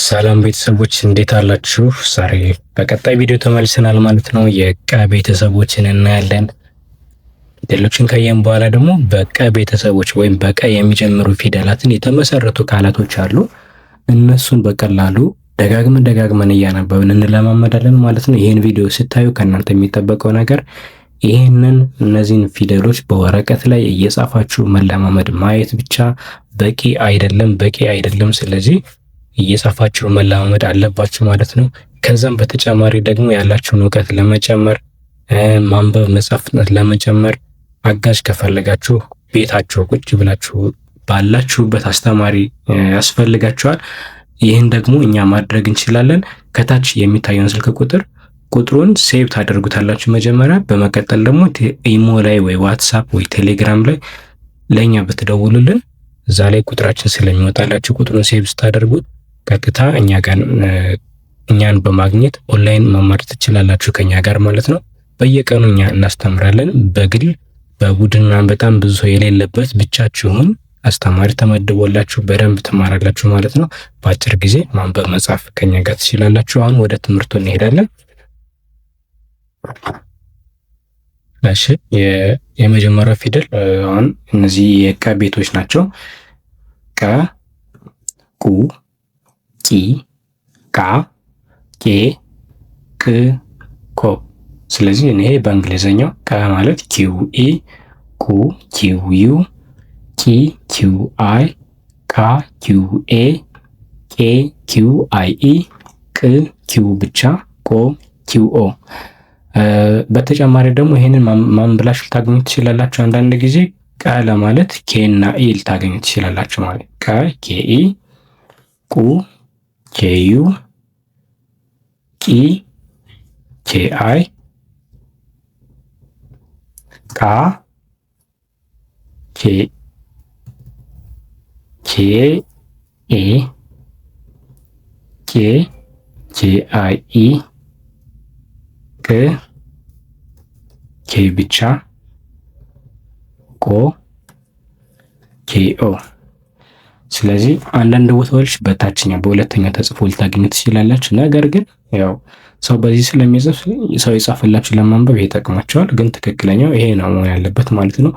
ሰላም ቤተሰቦች እንዴት አላችሁ? ዛሬ በቀጣይ ቪዲዮ ተመልሰናል ማለት ነው። የቀ ቤተሰቦችን እናያለን። ፊደሎችን ካየን በኋላ ደግሞ በቀ ቤተሰቦች ወይም በቀ የሚጀምሩ ፊደላትን የተመሰረቱ ቃላቶች አሉ። እነሱን በቀላሉ ደጋግመን እያነበብን እንለማመዳለን ማለት ነው። ይህን ቪዲዮ ስታዩ ከእናንተ የሚጠበቀው ነገር እነዚህን ፊደሎች በወረቀት ላይ እየጻፋችሁ መለማመድ ማየት ብቻ በቂ አይደለም። ስለዚህ እየጻፋችሁ መለማመድ አለባችሁ ማለት ነው። ከዛም በተጨማሪ ደግሞ ያላችሁን እውቀት ለመጨመር ማንበብ መጻፍ ፍጥነት ለመጨመር አጋዥ ከፈለጋችሁ ቤታችሁ ቁጭ ብላችሁ ባላችሁበት አስተማሪ ያስፈልጋችኋል። ይህን ደግሞ እኛ ማድረግ እንችላለን። ከታች የሚታየውን ስልክ ቁጥሩን ሴቭ ታደርጉታላችሁ መጀመሪያ። በመቀጠል ደግሞ ኢሞ ላይ ወይ ዋትሳፕ ወይ ቴሌግራም ላይ ለእኛ ብትደውሉልን እዛ ላይ ቁጥራችን ስለሚወጣላችሁ ቁጥሩን ሴቭ ስታደርጉት ቀጥታ እኛን በማግኘት ኦንላይን መማር ትችላላችሁ ከኛ ጋር ማለት ነው። በየቀኑ እኛ እናስተምራለን። በግል በቡድንና በጣም ብዙ ሰው የሌለበት ብቻችሁን አስተማሪ ተመድቦላችሁ በደንብ ትማራላችሁ ማለት ነው። በአጭር ጊዜ ማንበብ መጻፍ ከኛ ጋር ትችላላችሁ። አሁን ወደ ትምህርቱ እንሄዳለን። እሺ የመጀመሪያው ፊደል አሁን እነዚህ የቀ ቤቶች ናቸው። ቀ፣ ቁ፣ ቂ፣ ቃ፣ ቄ፣ ቅ፣ ኮ። ስለዚህ ይሄ በእንግሊዘኛው ቀ ማለት ኪው ኢ፣ ቁ ኪው ዩ፣ ቂ ኪው አይ፣ ቃ ኪው ኤ፣ ቄ ኪው አይ ኢ፣ ቅ ኪው ብቻ፣ ቆ ኪው ኦ። በተጨማሪ ደግሞ ይሄንን ማን ብላችሁ ልታገኙ ትችላላችሁ። አንዳንድ ጊዜ ቀ ለማለት ኬ እና ኢ ልታገኙ ትችላላችሁ ማለት ቀ ኬ ኢ፣ ቁ ኬ ዩ፣ ቂ ኬ አይ፣ ቃ ኬ ኤ፣ ኬ አይ ኢ፣ ቅ ኬ ብቻ፣ ቆ ኬ ኦ። ስለዚህ አንዳንድ ቦታዎች በታችኛው በሁለተኛው ተጽፎ ልታገኙ ትችላላችሁ። ነገር ግን ያው ሰው በዚህ ስለሚጽፍ ሰው የጻፈላችሁ ለማንበብ ይጠቅማቸዋል። ግን ትክክለኛው ይሄ ነው መሆን ያለበት ማለት ነው።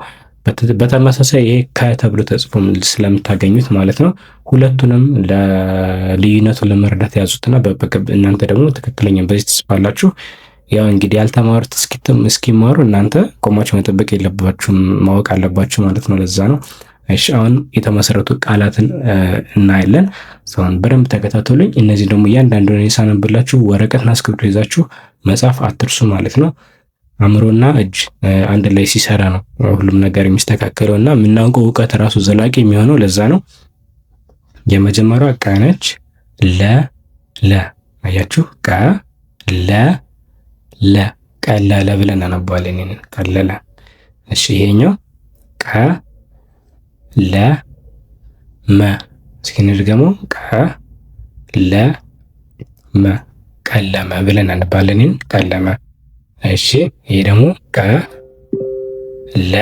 በተመሳሳይ ይሄ ከተብሎ ተጽፎ ስለምታገኙት ማለት ነው። ሁለቱንም ለልዩነቱን ለመረዳት ያዙትና እናንተ ደግሞ ትክክለኛ በዚህ ትጽፋላችሁ። ያው እንግዲህ ያልተማሩት እስኪማሩ እናንተ ቆማችሁ መጠበቅ የለባችሁም፣ ማወቅ አለባችሁ ማለት ነው። ለዛ ነው። እሺ አሁን የተመሰረቱ ቃላትን እናያለን። አሁን በደንብ ተከታተሉኝ። እነዚህ ደግሞ እያንዳንዱን ሳነብላችሁ ወረቀትና እስክሪብቶ ይዛችሁ መጻፍ አትርሱ ማለት ነው። አእምሮና እጅ አንድ ላይ ሲሰራ ነው ሁሉም ነገር የሚስተካከለው እና የምናውቀው እውቀት ራሱ ዘላቂ የሚሆነው ለዛ ነው። የመጀመሪያዋ ቀ ነች። ለ አያችሁ፣ ቀ ለ ቀለለ ብለን አነባለን። ቀለለ። እሺ ይሄኛው ቀ ለ መ። እስኪ እንድገመው። ቀ ለ መ ቀለመ ብለን አነባለን። ቀለመ። እሺ ይሄ ደግሞ ቀ ለ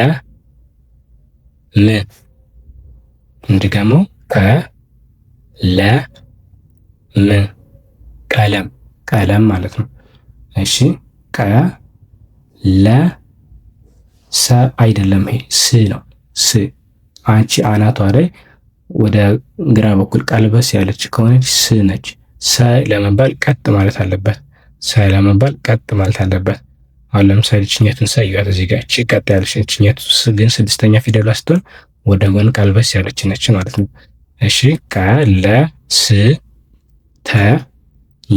ም። እንድገመው። ቀ ለ ም ቀለም ማለት ነው። እሺ ቀ ለ ሰ አይደለም፣ ይሄ ስ ነው። ስ አንቺ አናቷ ላይ ወደ ግራ በኩል ቀልበስ ያለች ከሆነች ስ ነች። ሰ ለመባል ቀጥ ማለት አለበት። አሁን ለምሳሌ ችኛቱን ሳይዋት እዚህ ጋር እቺ ቀጥ ያለች ችኛቱ ግን ስድስተኛ ፊደሏ ስትሆን ወደ ጎን ቀልበስ ያለች ነች ማለት ነው። እሺ ቀ ለ ስ ተ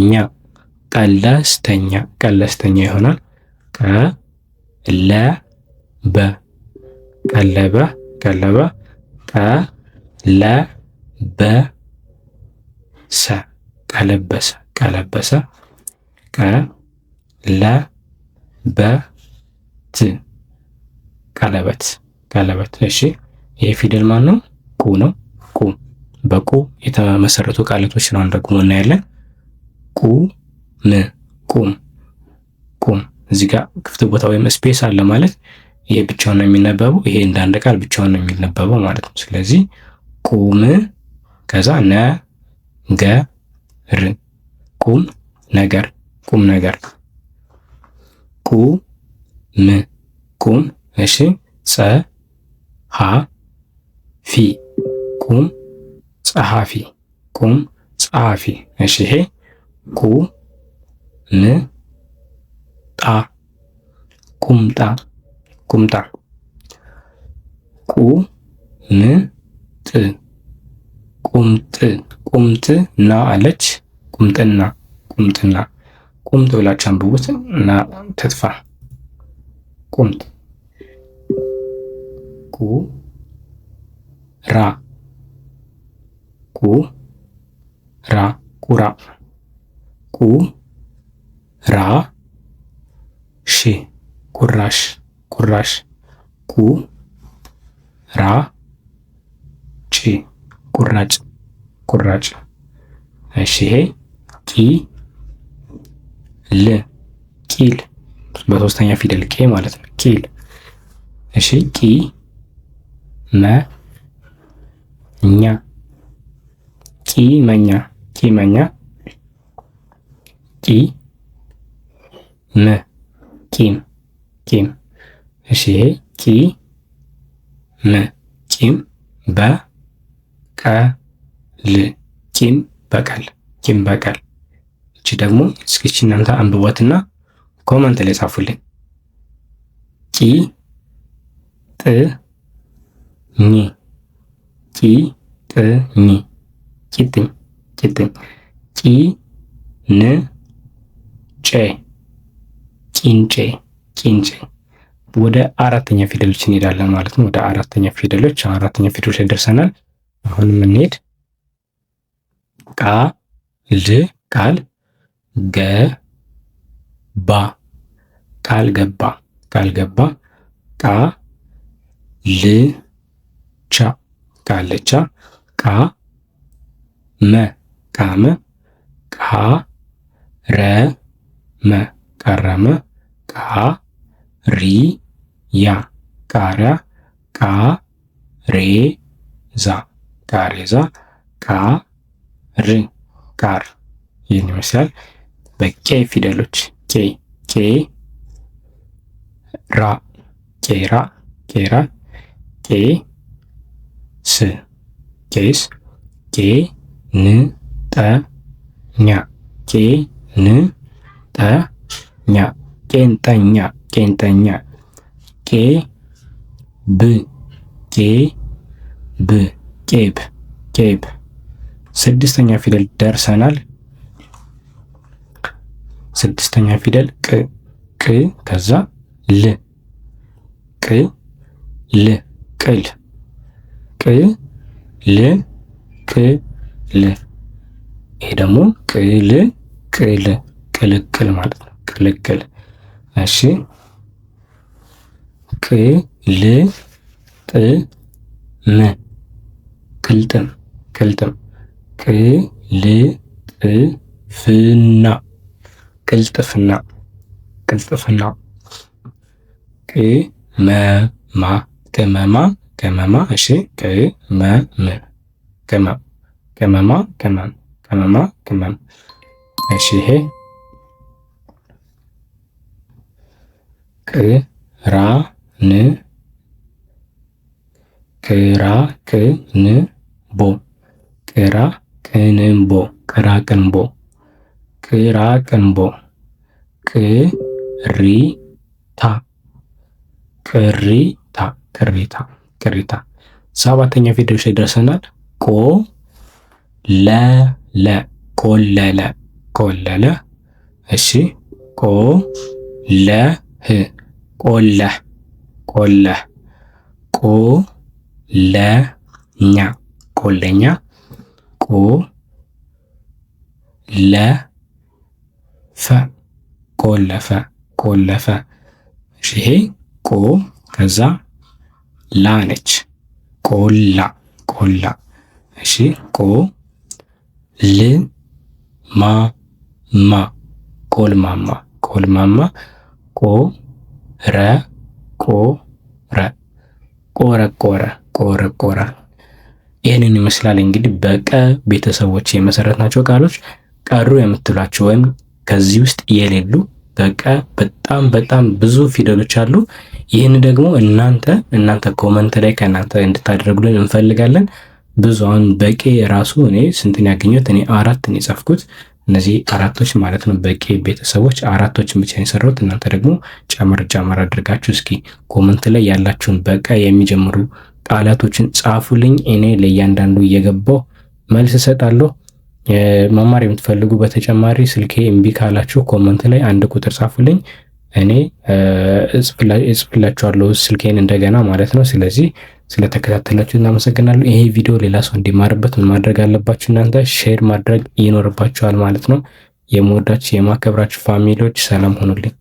ኛ ቀለስተኛ ይሆናል። ቀ ለ በ ቀለበ። ቀ ለ በ ሰ ቀለበሰ። ቀ ለ በ ት ቀለበት። እሺ ይሄ ፊደል ማን ነው? ቁ ነው። ቁ በቁ የተመሰረቱ ቃላቶች ነው ደግሞ እናያለን። ቁም። እዚህ ጋር ክፍት ቦታ ወይም ስፔስ አለ ማለት ይሄ ብቻውን ነው የሚነበበው። ይሄ እንደ አንድ ቃል ብቻውን ነው የሚነበበው ማለት ነው። ስለዚህ ቁም፣ ከዛ ነገ፣ ር ቁም ነገር ቁም ነገር ቁም ቁም እሺ ጸሐፊ ቁም ጸሐፊ ቁም ጸሐፊ እሺ ይሄ ቁምጣ ቁምጣ ቁምጥና አለች ቁምጥና ቁምጥ ብላችሁ አንብቡት እና ትጥፋ ቁምጥ ቁራ ቁራ ቁራሽ ቁራጭ እሺ ይሄ ቂል በሶስተኛ ፊደል ቄ ማለት ነው ቂል እሺ ቂመኛ ቂም እሺ ይሄ ቂም በቀል እቺ ደግሞ እስኪ እናንተ አንብቧትና ኮመንት ላይ ጻፉልኝ። ቂጥኝ ቂንጬ ወደ አራተኛ ፊደሎች እንሄዳለን ማለት ነው። ወደ አራተኛ ፊደሎች ላይ ደርሰናል። አሁን የምንሄድ ቃል ገባ ቃልቻ ቃመ ቃረመ ቃሪያ ቃሪያ ቃሬዛ ቃር ይህን ይመስላል። በቄ ፊደሎች ቄራ ቄስ ቄንጠኛ ቄብ ስድስተኛ ፊደል ደርሰናል። ስድስተኛ ፊደል ቅ ከዛ ቅል ይሄ ደግሞ ቅልቅል ማለት ነው። ቅልቅል እሺ ቅልጥም ቅልጥፍና ቅመማ እሺ ቅመም እሺ ይሄ ቅራቅንቦ ቅሪታ ሰባተኛ ፊደሎች ላይ ደርሰናል። ቆለለ እሺ ቆለህ ቆለኛ ቆለፈ እሺ ይሄ ከዛ ላ ነች ቆላ እሺ ቆልማማ ቆረቆረ ይህንን ይመስላል እንግዲህ በቀ ቤተሰቦች የመሰረትናቸው ቃሎች። ቀሩ የምትሏቸው ወይም ከዚህ ውስጥ የሌሉ በቀ በጣም በጣም ብዙ ፊደሎች አሉ። ይህን ደግሞ እናንተ ኮመንት ላይ ከእናንተ እንድታደርጉልን እንፈልጋለን። ብዙ አሁን በቄ ራሱ እኔ ስንትን ያገኘሁት እኔ 4 ነው የጻፍኩት። እነዚህ 4ቶች ማለት ነው በቄ ቤተሰቦች 4ቶችን ብቻ የሰራሁት። እናንተ ደግሞ ጨመር አድርጋችሁ እስኪ ኮመንት ላይ ያላችሁን በቀ የሚጀምሩ ቃላቶችን ጻፉልኝ። እኔ ለእያንዳንዱ እየገባው መልስ እሰጣለሁ። መማር የምትፈልጉ በተጨማሪ ስልኬ እምቢ ካላችሁ ኮመንት ላይ 1 ቁጥር ጻፉልኝ፣ እኔ እጽፍላችኋለሁ ስልኬን እንደገና ማለት ነው። ስለዚህ ስለተከታተላችሁ እናመሰግናለሁ። ይሄ ቪዲዮ ሌላ ሰው እንዲማርበት ምን ማድረግ አለባችሁ? እናንተ ሼር ማድረግ ይኖርባችኋል ማለት ነው። የምወዳችሁ የማከብራችሁ ፋሚሊዎች ሰላም ሆኑልኝ።